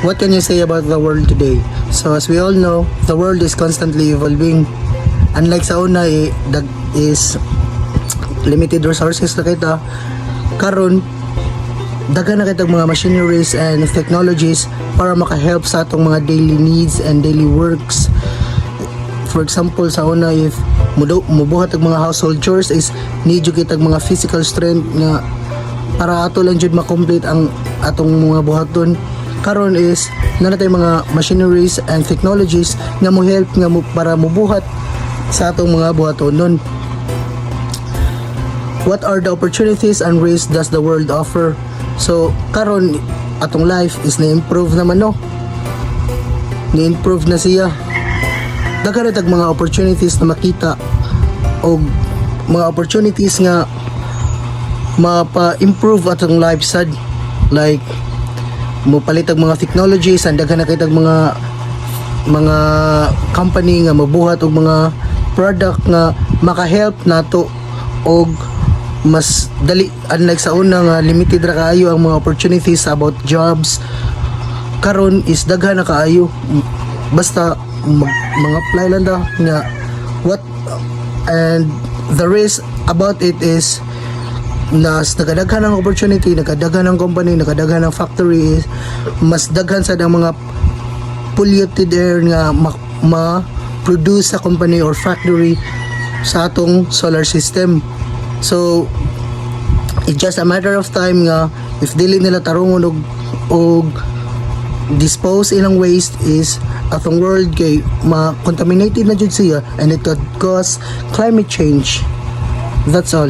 what can you say about the world today? So as we all know, the world is constantly evolving. Unlike sa una, is limited resources na kita. Karon, daghan na kitag mga machineries and technologies para makahelp sa atong mga daily needs and daily works. For example, sa una, if mubuhat ang mga household chores is need yung kitag mga physical strength nga para ato lang jud ma-complete ang atong mga buhaton. Karon is nanatay mga machineries and technologies nga mo help nga para mubuhat sa atong mga buhaton nun. What are the opportunities and risks does the world offer? So karon atong life is na-improve naman, no? Na-improve na siya. Daghan tag mga opportunities na makita o mga opportunities nga mapa-improve atong life sad, like mo palitag mga technologies and daghan na kitag mga company nga mabuhat og mga product nga maka-help nato og mas dali, unlike sa una nga limited ra kaayo ang mga opportunities about jobs. Karon is daghan na kaayo, basta mga apply lang daw nga what. And the risk about it is nakadaghan ng opportunity, nakadaghan ng company, nakadaghan ng factory, is mas daghan sa mga polluted air nga ma-produce sa company or factory sa atong solar system. So it's just a matter of time nga if dili nila tarungon og dispose ilang waste is atong world kay ma-contaminated na jud siya and it could cause climate change. That's all.